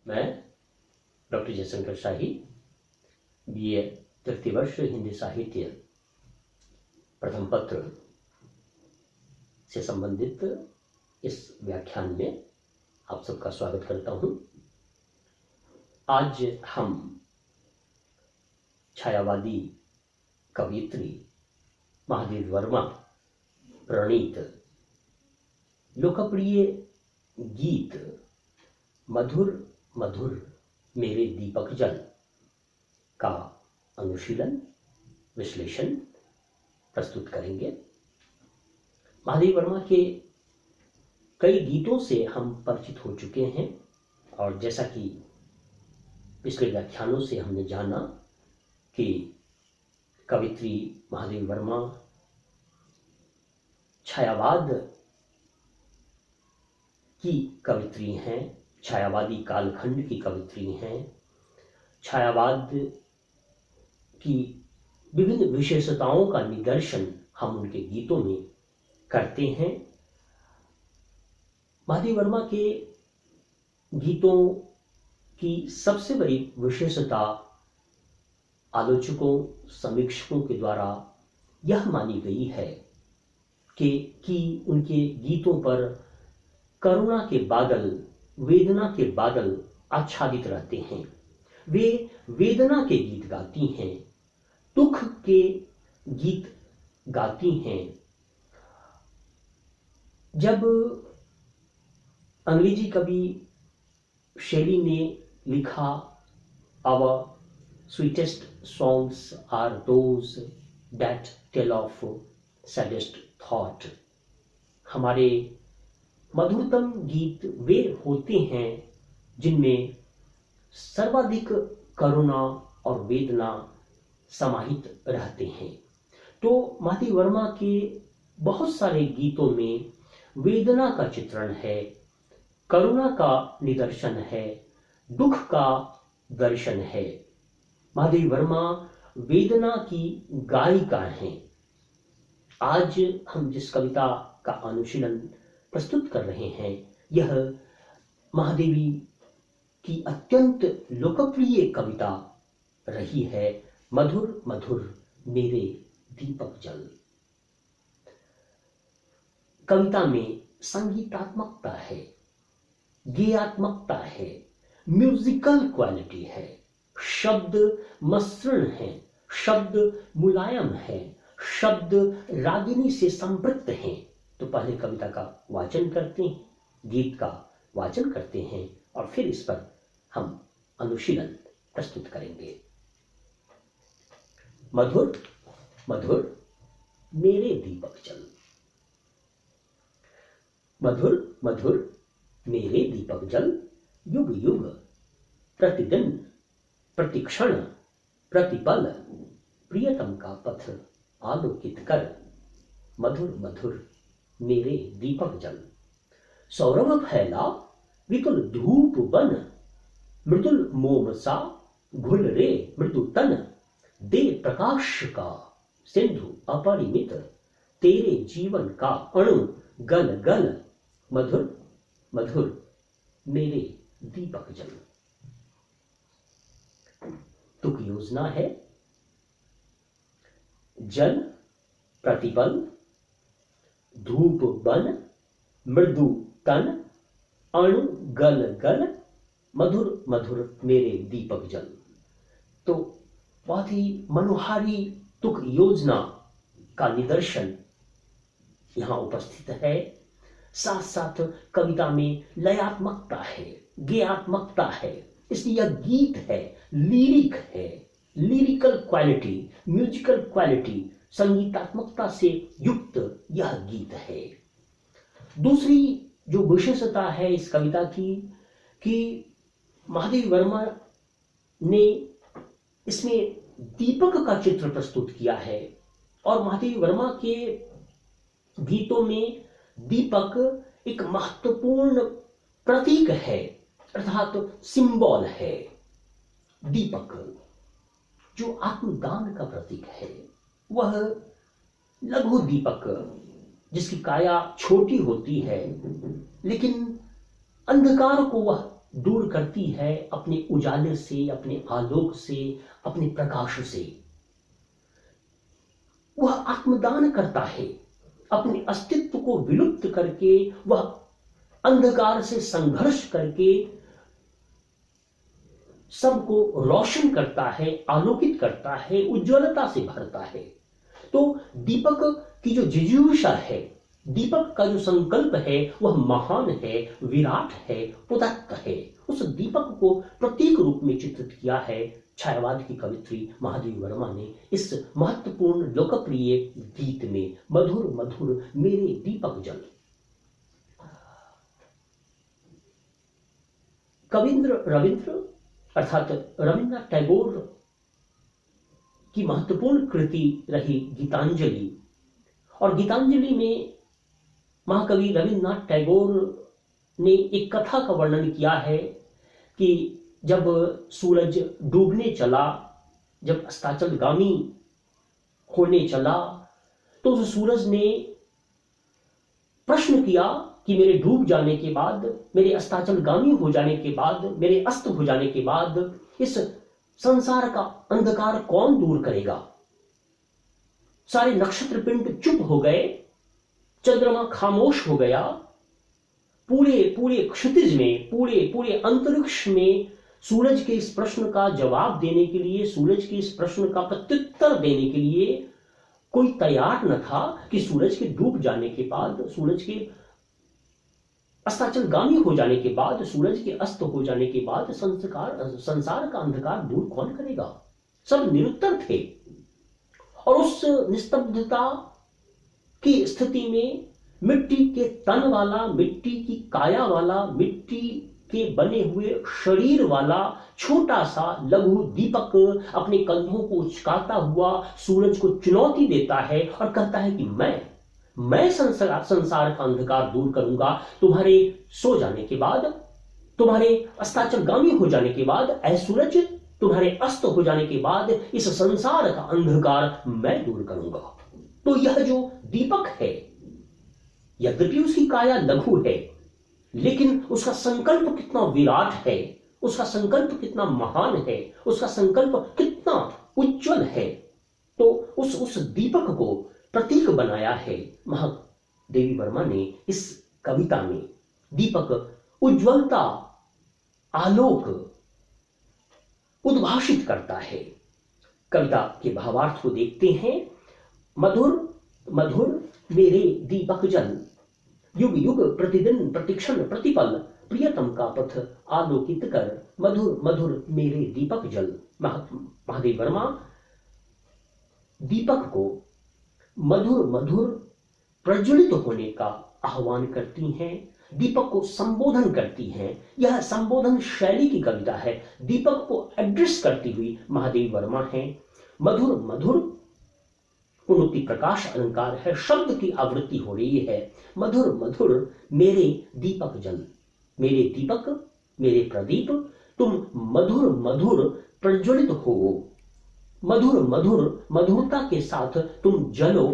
मैं डॉक्टर जयशंकर शाही, BA तृतीय वर्ष हिंदी साहित्य प्रथम पत्र से संबंधित इस व्याख्यान में आप सबका स्वागत करता हूं। आज हम छायावादी कवयित्री महादेवी वर्मा प्रणीत लोकप्रिय गीत मधुर मधुर मेरे दीपक जल का अनुशीलन विश्लेषण प्रस्तुत करेंगे। महादेवी वर्मा के कई गीतों से हम परिचित हो चुके हैं और जैसा कि पिछले व्याख्यानों से हमने जाना कि कवयित्री महादेवी वर्मा छायावाद की कवयित्री हैं, छायावादी कालखंड की कवयित्री हैं। छायावाद की विभिन्न विशेषताओं का निदर्शन हम उनके गीतों में करते हैं। महादेवी वर्मा के गीतों की सबसे बड़ी विशेषता आलोचकों समीक्षकों के द्वारा यह मानी गई है कि उनके गीतों पर करुणा के बादल, वेदना के बादल आच्छादित रहते हैं। वे वेदना के गीत गाती हैं, दुख के गीत गाती हैं। जब अंग्रेजी कवि शेली ने लिखा our sweetest songs are those that tell of saddest thought, हमारे मधुरतम गीत वे होते हैं जिनमें सर्वाधिक करुणा और वेदना समाहित रहते हैं। तो महादेवी वर्मा के बहुत सारे गीतों में वेदना का चित्रण है, करुणा का निदर्शन है, दुख का दर्शन है। महादेवी वर्मा वेदना की गायिका हैं। आज हम जिस कविता का अनुशीलन प्रस्तुत कर रहे हैं यह महादेवी की अत्यंत लोकप्रिय कविता रही है, मधुर मधुर मेरे दीपक जल। कविता में संगीतात्मकता है, गेयात्मकता है, म्यूजिकल क्वालिटी है, शब्द मसृण है, शब्द मुलायम है, शब्द रागिनी से संपृक्त हैं। तो पहले कविता का वाचन करते हैं, गीत का वाचन करते हैं और फिर इस पर हम अनुशीलन प्रस्तुत करेंगे। मधुर मधुर मेरे दीपक जल, मधुर मधुर मेरे दीपक जल, युग युग प्रतिदिन प्रतिक्षण प्रतिपल प्रियतम का पथ आलोकित कर, मधुर मधुर मेरे दीपक जल। सौरभ फैला विपुल धूप बन, मृदुल मोम सा घुल रे मृदु तन, दे प्रकाश का सिंधु अपरिमित, तेरे जीवन का अणु गल गल, मधुर मधुर मेरे दीपक जल। तुक योजना है, जल प्रतिपल, धूप बन, मृदु तन, अणु गल गल, मधुर मधुर मेरे दीपक जल। तो बहुत ही मनोहारी तुक योजना का निदर्शन यहाँ उपस्थित है। साथ साथ कविता में लयात्मकता है, गेयात्मकता है, इसलिए यह गीत है, लिरिक है, लिरिकल क्वालिटी, म्यूजिकल क्वालिटी, संगीतात्मकता से युक्त यह गीत है। दूसरी जो विशेषता है इस कविता की कि महादेवी वर्मा ने इसमें दीपक का चित्र प्रस्तुत किया है और महादेवी वर्मा के गीतों में दीपक एक महत्वपूर्ण प्रतीक है, अर्थात सिंबल है। दीपक जो आत्मदान का प्रतीक है, वह लघु दीपक जिसकी काया छोटी होती है लेकिन अंधकार को वह दूर करती है अपने उजाले से, अपने आलोक से, अपने प्रकाश से। वह आत्मदान करता है, अपने अस्तित्व को विलुप्त करके वह अंधकार से संघर्ष करके सबको रोशन करता है, आलोकित करता है, उज्ज्वलता से भरता है। तो दीपक की जो जिज्ञासा है, दीपक का जो संकल्प है, वह महान है, विराट है, उदात्त है। उस दीपक को प्रतीक रूप में चित्रित किया है छायावाद की कवित्री महादेवी वर्मा ने इस महत्वपूर्ण लोकप्रिय गीत में, मधुर मधुर मेरे दीपक जल। रविंद्र अर्थात रविन्द्रनाथ टैगोर की महत्वपूर्ण कृति रही गीतांजलि, और गीतांजलि में महाकवि रविन्द्रनाथ टैगोर ने एक कथा का वर्णन किया है कि जब सूरज डूबने चला, जब अस्ताचलगामी होने चला, तो उस सूरज ने प्रश्न किया कि मेरे डूब जाने के बाद, मेरे अस्ताचलगामी हो जाने के बाद, मेरे अस्त हो जाने के बाद इस संसार का अंधकार कौन दूर करेगा। सारे नक्षत्र पिंड चुप हो गए, चंद्रमा खामोश हो गया, पूरे पूरे क्षितिज में, पूरे पूरे अंतरिक्ष में सूरज के इस प्रश्न का जवाब देने के लिए, सूरज के इस प्रश्न का प्रत्युत्तर देने के लिए कोई तैयार न था कि सूरज के डूब जाने के बाद, सूरज के अस्ताचलगामी हो जाने के बाद, सूरज के अस्त हो जाने के बाद संसार का अंधकार दूर कौन करेगा। सब निरुत्तर थे, और उस निस्तब्धता की स्थिति में मिट्टी के तन वाला, मिट्टी की काया वाला, मिट्टी के बने हुए शरीर वाला छोटा सा लघु दीपक अपने कंधों को उचकाता हुआ सूरज को चुनौती देता है और कहता है कि मैं संसार का अंधकार दूर करूंगा। तुम्हारे सो जाने के बाद, तुम्हारे अस्ताचलगामी हो जाने के बाद, ऐ सूरज, तुम्हारे अस्त हो जाने के बाद इस संसार का अंधकार मैं दूर करूंगा। तो यह जो दीपक है, यद्यपि उसकी काया लघु है, लेकिन उसका संकल्प कितना विराट है, उसका संकल्प कितना महान है, उसका संकल्प कितना उज्जवल है। तो उस दीपक को प्रतीक बनाया है महादेवी वर्मा ने इस कविता में। दीपक उज्ज्वलता, आलोक उद्भाषित करता है। कविता के भावार्थ को देखते हैं। मधुर मधुर मेरे दीपक जल, युग युग प्रतिदिन प्रतिक्षण प्रतिपल प्रियतम का पथ आलोकित कर, मधुर मधुर मेरे दीपक जल। महादेवी वर्मा दीपक को मधुर मधुर प्रज्वलित होने का आह्वान करती हैं, दीपक को संबोधन करती हैं। यह संबोधन शैली की कविता है। दीपक को एड्रेस करती हुई महादेवी वर्मा है। मधुर मधुर पुनोक्ति प्रकाश अलंकार है, शब्द की आवृत्ति हो रही है। मधुर मधुर मेरे दीपक जल, मेरे दीपक, मेरे प्रदीप, तुम मधुर मधुर प्रज्वलित हो, मधुर मधुर मधुरता के साथ तुम जलो,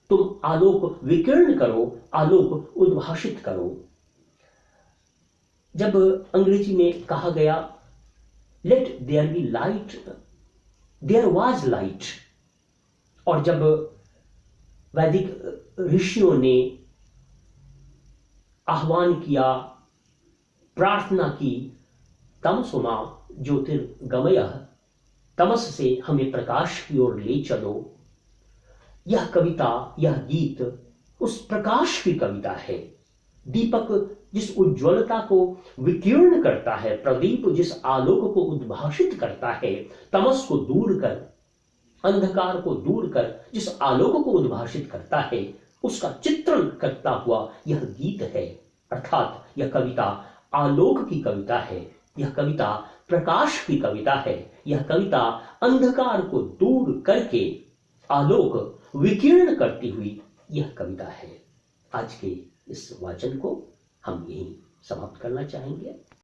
तुम आलोक विकीर्ण करो, आलोक उद्भाषित करो। जब अंग्रेजी में कहा गया let there be light, there was light, और जब वैदिक ऋषियों ने आह्वान किया, प्रार्थना की, तमसोमा ज्योतिर्गमयः, तमस से हमें प्रकाश की ओर ले चलो। यह कविता, यह गीत उस प्रकाश की कविता है। दीपक जिस उज्ज्वलता को विकीर्ण करता है, प्रदीप जिस आलोक को उद्भाषित करता है, तमस को दूर कर, अंधकार को दूर कर जिस आलोक को उद्भाषित करता है, उसका चित्रण करता हुआ यह गीत है। अर्थात यह कविता आलोक की कविता है, यह कविता प्रकाश की कविता है, यह कविता अंधकार को दूर करके आलोक विकीर्ण करती हुई यह कविता है। आज के इस वाचन को हम यहीं समाप्त करना चाहेंगे।